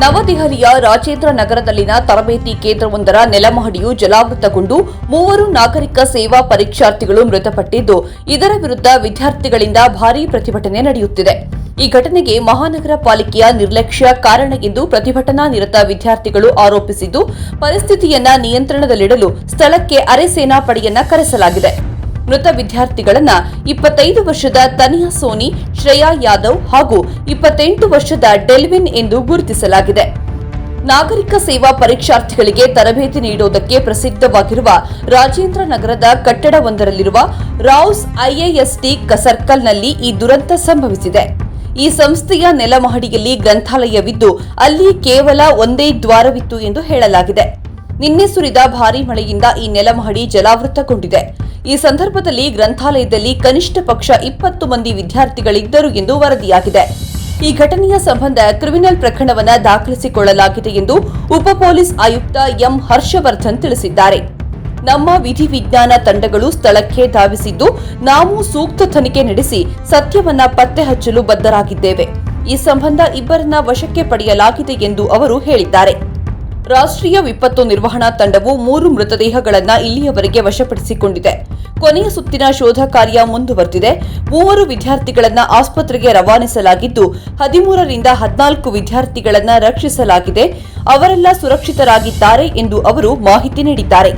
ನವದೆಹಲಿಯ ರಾಜೇಂದ್ರ ನಗರದಲ್ಲಿನ ತರಬೇತಿ ಕೇಂದ್ರವೊಂದರ ನೆಲಮಹಡಿಯು ಜಲಾವೃತಗೊಂಡು 3 ನಾಗರಿಕ ಸೇವಾ ಪರೀಕ್ಷಾರ್ಥಿಗಳು ಮೃತಪಟ್ಟಿದ್ದು, ಇದರ ವಿರುದ್ಧ ವಿದ್ಯಾರ್ಥಿಗಳಿಂದ ಭಾರೀ ಪ್ರತಿಭಟನೆ ನಡೆಯುತ್ತಿದೆ. ಈ ಘಟನೆಗೆ ಮಹಾನಗರ ಪಾಲಿಕೆಯ ನಿರ್ಲಕ್ಷ್ಯ ಕಾರಣ ಎಂದು ಪ್ರತಿಭಟನಾ ನಿರತ ವಿದ್ಯಾರ್ಥಿಗಳು ಆರೋಪಿಸಿದ್ದು, ಪರಿಸ್ಥಿತಿಯನ್ನ ನಿಯಂತ್ರಣದಲ್ಲಿಡಲು ಸ್ಥಳಕ್ಕೆ ಅರೆ ಸೇನಾಪಡೆಯನ್ನ ಕರೆಸಲಾಗಿದೆ. ಮೃತ ವಿದ್ಯಾರ್ಥಿಗಳನ್ನ 25 ವರ್ಷದ ತನಿಯಾ ಸೋನಿ, ಶ್ರೇಯಾ ಯಾದವ್ ಹಾಗೂ 28 ವರ್ಷದ ಡೆಲ್ವಿನ್ ಎಂದು ಗುರುತಿಸಲಾಗಿದೆ. ನಾಗರಿಕ ಸೇವಾ ಪರೀಕ್ಷಾರ್ಥಿಗಳಿಗೆ ತರಬೇತಿ ನೀಡುವುದಕ್ಕೆ ಪ್ರಸಿದ್ಧವಾಗಿರುವ ರಾಜೇಂದ್ರ ನಗರದ ಕಟ್ಟಡವೊಂದರಲ್ಲಿರುವ ರಾವ್ಸ್ ಐಐಎಸ್ಟಿ ಸರ್ಕಲ್ನಲ್ಲಿ ಈ ದುರಂತ ಸಂಭವಿಸಿದೆ. ಈ ಸಂಸ್ಥೆಯ ನೆಲಮಹಡಿಯಲ್ಲಿ ಗ್ರಂಥಾಲಯವಿದ್ದು, ಅಲ್ಲಿ ಕೇವಲ ಒಂದೇ ದ್ವಾರವಿತ್ತು ಎಂದು ಹೇಳಲಾಗಿದೆ. ನಿನ್ನೆ ಸುರಿದ ಭಾರೀ ಮಳೆಯಿಂದ ಈ ನೆಲಮಹಡಿ ಜಲಾವೃತಗೊಂಡಿದೆ. ಈ ಸಂದರ್ಭದಲ್ಲಿ ಗ್ರಂಥಾಲಯದಲ್ಲಿ ಕನಿಷ್ಠ ಪಕ್ಷ 20 ಮಂದಿ ವಿದ್ಯಾರ್ಥಿಗಳಿದ್ದರು ಎಂದು ವರದಿಯಾಗಿದೆ. ಈ ಘಟನೆಯ ಸಂಬಂಧ ಕ್ರಿಮಿನಲ್ ಪ್ರಕರಣವನ್ನು ದಾಖಲಿಸಿಕೊಳ್ಳಲಾಗಿದೆ ಎಂದು ಉಪ ಪೊಲೀಸ್ ಆಯುಕ್ತ ಎಂ ಹರ್ಷವರ್ಧನ್ ತಿಳಿಸಿದ್ದಾರೆ. ನಮ್ಮ ವಿಧಿವಿಜ್ಞಾನ ತಂಡಗಳು ಸ್ಥಳಕ್ಕೆ ಧಾವಿಸಿದ್ದು, ನಾವು ಸೂಕ್ತ ತನಿಖೆ ನಡೆಸಿ ಸತ್ಯವನ್ನ ಪತ್ತೆ ಹಚ್ಚಲು ಬದ್ಧರಾಗಿದ್ದೇವೆ. ಈ ಸಂಬಂಧ ಇಬ್ಬರನ್ನ ವಶಕ್ಕೆ ಪಡೆಯಲಾಗಿದೆ ಎಂದು ಅವರು ಹೇಳಿದ್ದಾರೆ. ರಾಷ್ಟ್ರೀಯ ವಿಪತ್ತು ನಿರ್ವಹಣಾ ತಂಡವು 3 ಮೃತದೇಹಗಳನ್ನು ಇಲ್ಲಿಯವರೆಗೆ ವಶಪಡಿಸಿಕೊಂಡಿದೆ. ಕೊನೆಯ ಸುತ್ತಿನ ಶೋಧ ಕಾರ್ಯ ಮುಂದುವರೆದಿದೆ. 3 ವಿದ್ಯಾರ್ಥಿಗಳನ್ನು ಆಸ್ಪತ್ರೆಗೆ ರವಾನಿಸಲಾಗಿದ್ದು, 13 ರಿಂದ 14 ವಿದ್ಯಾರ್ಥಿಗಳನ್ನು ರಕ್ಷಿಸಲಾಗಿದೆ. ಅವರೆಲ್ಲ ಸುರಕ್ಷಿತರಾಗಿದ್ದಾರೆ ಎಂದು ಅವರು ಮಾಹಿತಿ ನೀಡಿದ್ದಾರೆ.